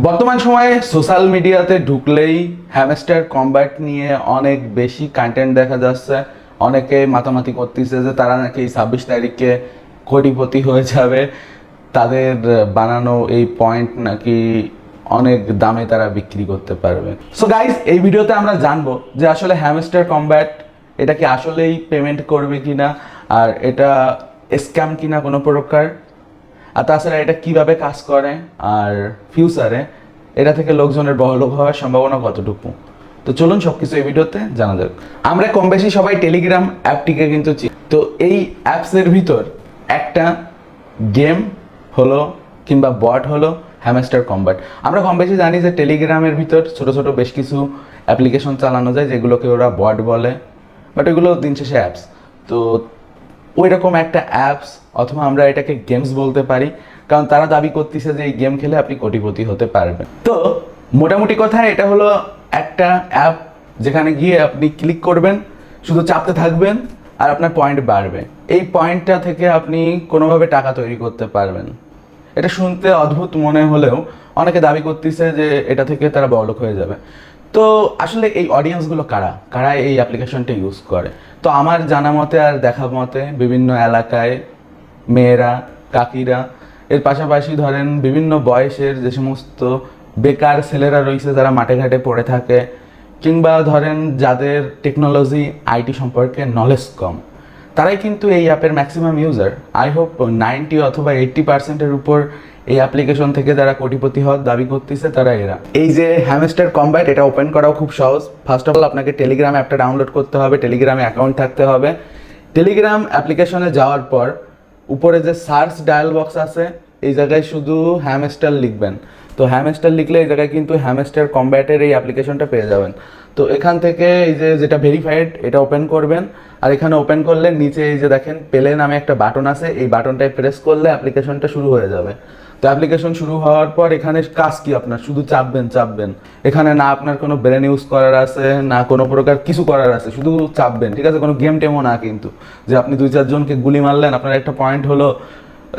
বর্তমান সময়ে সোশ্যাল মিডিয়াতে ঢুকলেই হ্যামস্টার কম্ব্যাট নিয়ে অনেক বেশি কন্টেন্ট দেখা যাচ্ছে। অনেকে মাতামাতি করতেছে যে তারা নাকি 26 তারিখে কোটিপতি হয়ে যাবে, তাদের বানানো এই পয়েন্ট নাকি অনেক দামে তারা বিক্রি করতে পারবে। সো গাইজ, এই ভিডিওতে আমরা জানবো যে আসলে হ্যামস্টার কম্ব্যাট এটা কি আসলেই পেমেন্ট করবে কিনা, আর এটা স্ক্যাম কিনা কোনো প্রকার, আর তাছাড়া এটা কিভাবে কাজ করে, আর ফিউচারে এটা থেকে লোকজনের বড়লোক হওয়ার সম্ভাবনা কতটুকু। তো চলুন সবকিছু এই ভিডিওতে জানা যাক। আমরা কম বেশি সবাই টেলিগ্রাম অ্যাপটিকে কিন্তু চিনি। তো এই অ্যাপসের ভিতর একটা গেম হলো কিংবা বট হলো হ্যামস্টার কম্ব্যাট। আমরা কম বেশি জানি যে টেলিগ্রামের ভিতর ছোট ছোট বেশ কিছু অ্যাপ্লিকেশন চালানো যায় যেগুলোকে ওরা বট বলে, বাট এগুলো দিন শেষে অ্যাপস। তো ওই রকম একটা অ্যাপস অথবা আমরা এটাকে গেমস বলতে পারি, কারণ তারা দাবি করতেছে যে এই গেম খেলে আপনি কোটিপতি হতে পারবেন। তো মোটামুটি কথা এটা হলো একটা অ্যাপ যেখানে গিয়ে আপনি ক্লিক করবেন, শুধু চাপতে থাকবেন আর আপনার পয়েন্ট বাড়বে। এই পয়েন্টটা থেকে আপনি কোনোভাবে টাকা তৈরি করতে পারবেন। এটা শুনতে অদ্ভুত মনে হলেও অনেকে দাবি করতেছে যে এটা থেকে তারা বড়লোক হয়ে যাবে। তো আসলে এই অডিয়েন্সগুলো কারা কারা এই অ্যাপ্লিকেশনটা ইউজ করে? তো আমার জানা মতে আর দেখা মতে বিভিন্ন এলাকায় মেয়েরা, কাকিরা, এর পাশাপাশি ধরেন বিভিন্ন বয়সের যে সমস্ত বেকার ছেলেরা রয়েছে যারা মাঠে ঘাটে পড়ে থাকে, কিংবা ধরেন যাদের টেকনোলজি আইটি সম্পর্কে নলেজ কম, তারাই কিন্তু এই অ্যাপের ম্যাক্সিমাম ইউজার। আই হোপ 90 অথবা 80% উপর এই অ্যাপ্লিকেশন থেকে যারা কোটিপতি হওয়ার দাবি করতেছে তারা এরা। এই যে হ্যামস্টার কম্ব্যাট, এটা ওপেন করাও খুব সহজ। ফার্স্ট অফ অল আপনাকে টেলিগ্রাম অ্যাপটা ডাউনলোড করতে হবে, টেলিগ্রামে অ্যাকাউন্ট থাকতে হবে। টেলিগ্রাম অ্যাপ্লিকেশনে যাওয়ার পর উপরে যে সার্চ ডায়াল বক্স আছে, এই জায়গায় শুধু হ্যামস্টার লিখবেন। তো হ্যামস্টার লিখলে এই জায়গায় কিন্তু হ্যামস্টার কম্ব্যাটের এই অ্যাপ্লিকেশনটা পেয়ে যাবেন। তো এখান থেকে এই যে যেটা ভেরিফাইড এটা ওপেন করবেন, আর এখানে ওপেন করলে নিচে এই যে দেখেন পেলে নামে একটা বাটন আছে, এই বাটনটায় প্রেস করলে অ্যাপ্লিকেশনটা শুরু হয়ে যাবে। তো অ্যাপ্লিকেশন শুরু হওয়ার পর এখানে কাজ কি, আপনার শুধু চাপবেন। এখানে না আপনার কোনো ব্রেন ইউজ করার আছে, না কোনো প্রকার কিছু করার আছে, শুধু চাপবেন, ঠিক আছে? কোনো গেম টেমও না কিন্তু যে আপনি 2-4 জনকে গুলি মারলেন আপনার একটা পয়েন্ট হলো,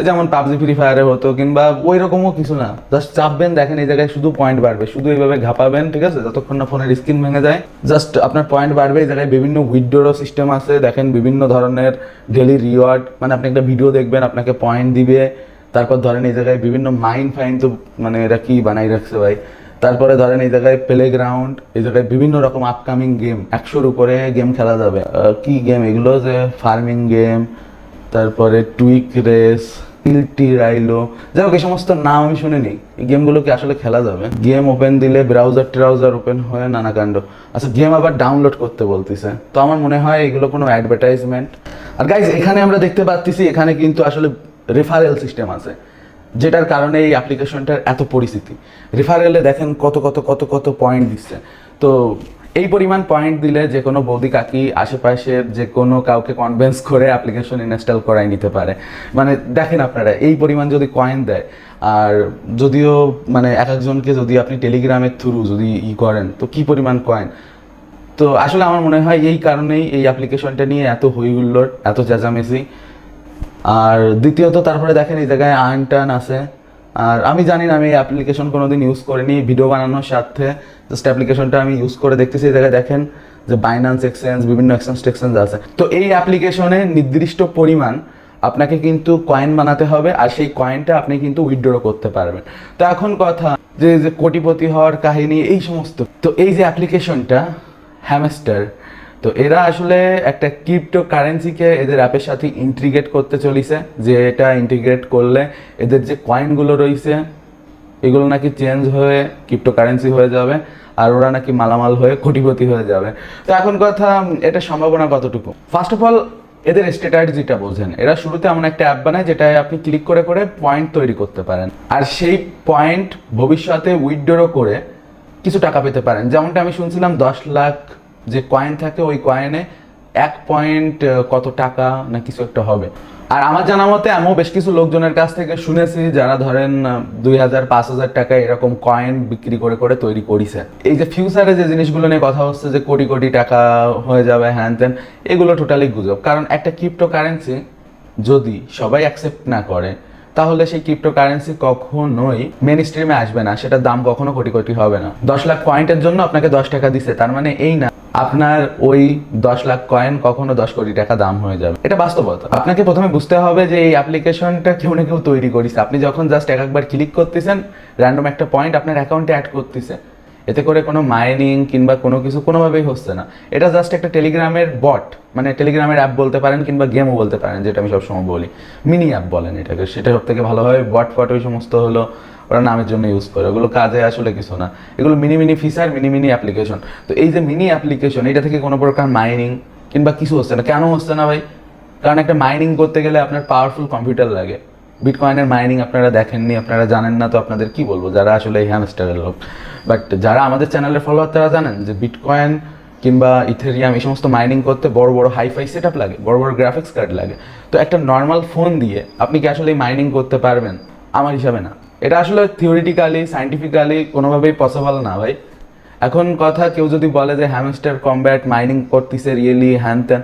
যেমন পাবজি ফ্রি ফায়ারে হতো, কিংবা ওই রকমও কিছু না। জাস্ট চাপবেন, দেখেন এই জায়গায় শুধু পয়েন্ট বাড়বে, শুধু এইভাবে ঘাপাবেন, ঠিক আছে? যতক্ষণ না ফোনের স্ক্রিন ভেঙে যায়, জাস্ট আপনার পয়েন্ট বাড়বে। এই জায়গায় বিভিন্ন উইথড্রো সিস্টেম আছে, দেখেন বিভিন্ন ধরনের ডেলি রিওয়ার্ড, মানে আপনি একটা ভিডিও দেখবেন আপনাকে পয়েন্ট দিবে। তারপর ধরেন এই জায়গায় বিভিন্ন ফাইন, তো মানে এরা কি বানাই রাখছে ভাই। তারপরে ধরেন এই জায়গায় প্লে গ্রাউন্ড, এই জায়গায় বিভিন্ন রকম আপকামিং গেম, 100-র উপরে গেম খেলা যাবে। কি গেম এগুলো, যে ফার্মিং গেম, তারপরে টুইক রেস, টি রাইলো, যাই হোক এই সমস্ত নাম আমি শুনিনি। এই গেমগুলো কি আসলে খেলা যাবে? গেম ওপেন দিলে ব্রাউজার ওপেন হয়ে নানা কাণ্ড। আচ্ছা, গেম আবার ডাউনলোড করতে বলতেছে, তো আমার মনে হয় এগুলো কোনো অ্যাডভার্টাইজমেন্ট। আর গাইজ, এখানে আমরা দেখতে পাচ্ছি এখানে কিন্তু আসলে রেফারেল সিস্টেম আছে, যেটার কারণে এই অ্যাপ্লিকেশনটার এত পরিচিতি। রেফারেলে দেখেন কত কত কত কত পয়েন্ট দিচ্ছে। তো এই পরিমাণ পয়েন্ট দিলে যে কোনো বৌদি কাকি আশেপাশের যে কোনো কাউকে কনভিন্স করে অ্যাপ্লিকেশন ইনস্টল করাই নিতে পারে। মানে দেখেন আপনারা, এই পরিমাণ যদি কয়েন দেয়, আর যদিও মানে এক একজনকে যদি আপনি টেলিগ্রামের থ্রু যদি করেন, তো কি পরিমাণ কয়েন। তো আসলে আমার মনে হয় এই কারণেই এই অ্যাপ্লিকেশনটা নিয়ে এত হইহুল্লোড়, এত চেঁচামেচি। আর দ্বিতীয়ত তারপরে দেখেন এই জায়গায় আর্ন টার্ন আছে। আর আমি জানি না, আমি এই অ্যাপ্লিকেশন কোনোদিন ইউজ করিনি, ভিডিও বানানোর সাথে জাস্ট অ্যাপ্লিকেশনটা আমি ইউজ করে দেখতেছি। এই জায়গায় দেখেন যে বাইন্যান্স এক্সচেঞ্জ, বিভিন্ন এক্সচেঞ্জ আছে। তো এই অ্যাপ্লিকেশনে নির্দিষ্ট পরিমাণ আপনাকে কিন্তু কয়েন বানাতে হবে, আর সেই কয়েনটা আপনি কিন্তু উইথড্র করতে পারবেন। তো এখন কথা যে যে কোটিপতি হওয়ার কাহিনী এই সমস্ত, তো এই যে অ্যাপ্লিকেশনটা হ্যামস্টার, তো এরা আসলে একটা ক্রিপ্টো কারেন্সিকে এদের অ্যাপের সাথে ইন্টিগ্রেট করতে চলেছে, যে এটা ইন্টিগ্রেট করলে এদের যে কয়েনগুলো রয়েছে এগুলো নাকি চেঞ্জ হয়ে ক্রিপ্টো কারেন্সি হয়ে যাবে, আর ওরা নাকি মালামাল হয়ে কোটিপতি হয়ে যাবে। তো এখন কথা, এটা সম্ভাবনা কতটুকু? ফার্স্ট অফ অল, এদের স্ট্র্যাটেজিটা বোঝেন। এরা শুরুতে এমন একটা অ্যাপ বানায় যেটায় আপনি ক্লিক করে করে পয়েন্ট তৈরি করতে পারেন, আর সেই পয়েন্ট ভবিষ্যতে উইথড্র করে কিছু টাকা পেতে পারেন। যেমনটা আমি শুনছিলাম 10 লাখ যে কয়েন থাকে, ওই কয়েনে 1 পয়েন্ট কত টাকা না কিছু একটা হবে। আর আমার জানা মতে আমিও বেশ কিছু লোকজনের কাছ থেকে শুনেছি যারা ধরেন 2000-5000 টাকা এরকম কয়েন বিক্রি করে করে তৈরি করেছে। এই যে ফিউচারে যে জিনিসগুলো নিয়ে কথা হচ্ছে যে কোটি কোটি টাকা হয়ে যাবে হ্যান ত্যান, এগুলো টোটালি গুজব। কারণ একটা ক্রিপ্টো কারেন্সি যদি সবাই অ্যাকসেপ্ট না করে, তাহলে সেই ক্রিপ্টোকারেন্সি কখনোই মেন স্ট্রিমে আসবে না, সেটার দাম কখনো কোটি কোটি হবে না। 10 লাখ পয়েন্টের জন্য আপনাকে 10 টাকা দিচ্ছে, তার মানে এই না আপনার ওই 10 লাখ কয়েন কখনো 10 কোটি টাকা দাম হয়ে যাবে। এটা বাস্তবতা। আপনাকে প্রথমে বুঝতে হবে যে এই অ্যাপ্লিকেশনটা কেউ না কেউ তৈরি করেছে। আপনি যখন জাস্ট একবার ক্লিক করতেছেন, র্যান্ডম একটা পয়েন্ট আপনার অ্যাকাউন্টে অ্যাড করতেছে, এতে করে কোনো মাইনিং কিংবা কোনো কিছু কোনোভাবেই হচ্ছে না। এটা জাস্ট একটা টেলিগ্রামের বট, মানে টেলিগ্রামের অ্যাপ বলতে পারেন কিংবা গেমও বলতে পারেন, যেটা আমি সবসময় বলি মিনি অ্যাপ বলেন এটাকে। সেটা সব থেকে ভালোভাবে বট ফট ওই সমস্ত হলো ওরা নামের জন্য ইউজ করে, ওগুলো কাজে আসলে কিছু না। এগুলো mini mini feature, mini mini application. তো এই যে মিনি অ্যাপ্লিকেশন, এটা থেকে কোনো প্রকার মাইনিং কিংবা কিছু হচ্ছে না। কেন হচ্ছে না ভাই? কারণ একটা মাইনিং করতে গেলে আপনার পাওয়ারফুল কম্পিউটার লাগে। বিটকয়েনের মাইনিং আপনারা দেখেননি, আপনারা জানেন না, তো আপনাদের কি বলবো যারা আসলে এই হ্যামস্টারের লোক। বাট যারা আমাদের চ্যানেলের ফলোয়ার তারা জানেন যে বিটকয়েন কিংবা ইথেরিয়াম এই সমস্ত মাইনিং করতে বড় বড় হাইফাই সেট আপ লাগে, বড় বড় গ্রাফিক্স কার্ড লাগে। তো একটা নর্মাল ফোন দিয়ে আপনি কি আসলে মাইনিং করতে পারবেন? আমার হিসাবে না। এটা আসলে থিওরিটিক্যালি সায়েন্টিফিক্যালি কোনোভাবেই পসিবল না ভাই। এখন কথা, কেউ যদি বলে যে হ্যামস্টার কমব্যাট মাইনিং করতেছে রিয়েলি হ্যান ত্যান,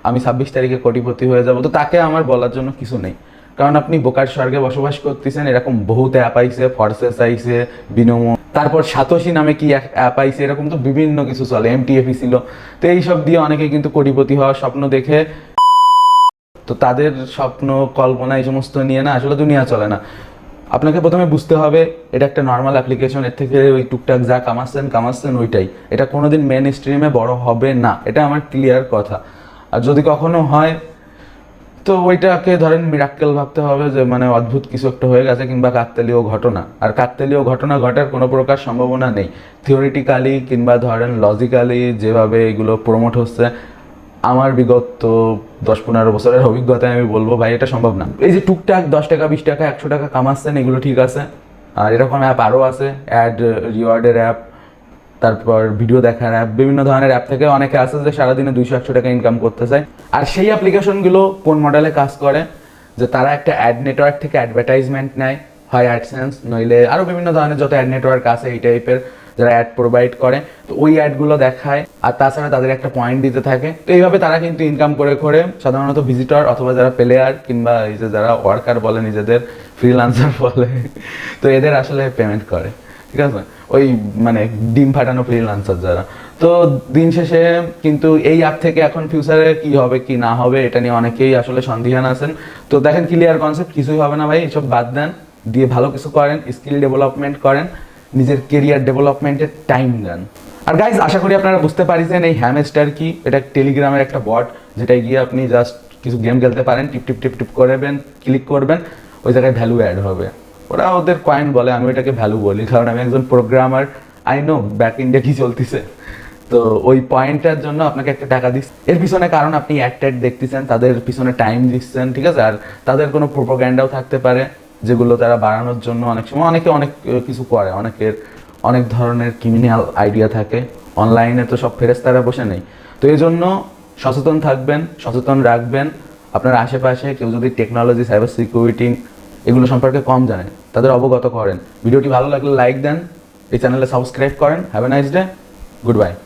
আমি 26 তারিখে কোটিপতি হয়ে যাব, তো তাকে আমার বলার জন্য কিছু নেই। কারণ আপনি বোকার স্বর্গে বসবাস করতেছেন, এরকম বহুত অ্যাপ আইছে, ফরসেস আইছে, বিনোমো, তারপর সাতোশি নামে কি অ্যাপ আইছে, এরকম তো বিভিন্ন কিছু চলে, এমটিএফই ছিল। তো এইসব দিয়ে অনেকে কিন্তু কোটিপতি হওয়ার স্বপ্ন দেখে, তো তাদের স্বপ্ন কল্পনা এই সমস্ত নিয়ে না আসলে দুনিয়া চলে না। আপনাকে প্রথমে বুঝতে হবে এটা একটা নর্মাল অ্যাপ্লিকেশন, এর থেকে ওই টুকটাক যা কামাচ্ছেন ওইটাই, এটা কোনোদিন মেন স্ট্রিমে বড় হবে না, এটা আমার ক্লিয়ার কথা। আর যদি কখনো হয় তো ওইটাকে ধরেন মিরাক্কেল ভাবতে হবে, যে মানে অদ্ভুত কিছু একটা হয়ে গেছে কিংবা কাকতালীয় ঘটনা। আর কাকতালীয় ঘটনা ঘটার কোনো প্রকার সম্ভাবনা নেই। থিওরিটিক্যালি কিংবা ধরেন লজিক্যালি যেভাবে এগুলো প্রমোট হচ্ছে, আমার বিগত 10-15 বছরের অভিজ্ঞতায় আমি বলবো ভাই এটা সম্ভব না। এই যে টুকটাক 10 টাকা 20 টাকা 100 টাকা কামাচ্ছেন, এগুলো ঠিক আছে। আর এরকম অ্যাপ আরও আছে, অ্যাড রিওয়ার্ডের অ্যাপ, তারপর ভিডিও দেখার অ্যাপ, বিভিন্ন ধরনের অ্যাপ থেকে অনেকে আছে যে সারাদিনে 200-100 টাকা ইনকাম করতে চায়। আর সেই অ্যাপ্লিকেশনগুলো কোন মডেলে কাজ করে, যে তারা একটা অ্যাড নেটওয়ার্ক থেকে অ্যাডভার্টাইজমেন্ট নেয়, হয় অ্যাডসেন্স নইলে আরও বিভিন্ন ধরনের যত অ্যাড নেটওয়ার্ক আছে এই টাইপের, যারা অ্যাড প্রোভাইড করে, তো ওই অ্যাডগুলো দেখায়। আর তাছাড়া তাদের একটা পয়েন্ট দিতে থাকে। তো এইভাবে তারা কিন্তু ইনকাম করে করে সাধারণত ভিজিটর অথবা যারা প্লেয়ার কিংবা এই যে যারা ওয়ার্কার বলে নিজেদের, ফ্রিল্যান্সার বলে, তো এদের আসলে পেমেন্ট করে, ঠিক আছে? ওই মানে ডিম ফাটানো ফ্রিল্যান্সার যারা। তো দিন শেষে কিন্তু এই অ্যাপ থেকে এখন ফিউচারে কি হবে কি না হবে এটা নিয়ে অনেকেই আসলে সন্দিহান আছেন। তো দেখেন ক্লিয়ার কনসেপ্ট, কিছুই হবে না ভাই, এসব বাদ দেন, দিয়ে ভালো কিছু করেন, স্কিল ডেভেলপমেন্ট করেন, নিজের কেরিয়ার ডেভেলপমেন্টের টাইম দেন। আর গাইজ, আশা করি আপনারা বুঝতে পারিছেন এই হ্যামস্টার কি। এটা টেলিগ্রামের একটা বট, যেটা গিয়ে আপনি জাস্ট কিছু গেম খেলতে পারেন, টিপ টিপ টিপ টিপ করবেন, ক্লিক করবেন, ওই জায়গায় ভ্যালু অ্যাড হবে। ওরা ওদের কয়েন বলে, আমি ওইটাকে ভ্যালু বলি, কারণ আমি একজন programmer, I know back India কি চলতেছে। তো ওই পয়েন্টটার জন্য আপনাকে একটা টাকা দিচ্ছে, এর পিছনে কারণ আপনি অ্যাড দেখতেছেন, তাদের পিছনে টাইম দিচ্ছেন, ঠিক আছে? আর তাদের কোনো প্রোপাগ্যান্ডাও থাকতে পারে, যেগুলো তারা বাড়ানোর জন্য অনেক সময় অনেকে অনেক কিছু করে, অনেকের অনেক ধরনের ক্রিমিনাল আইডিয়া থাকে। অনলাইনে তো সব ফেরেশতারা বসে নেই। তো এই জন্য সচেতন থাকবেন, সচেতন রাখবেন আপনার আশেপাশে। কেউ যদি টেকনোলজি, সাইবার সিকিউরিটি এগুলো সম্পর্কে কম জানেন, তাদের অবগত করেন। ভিডিওটি ভালো লাগলে লাইক দেন, এই চ্যানেলে সাবস্ক্রাইব করেন। Have a nice day, good bye.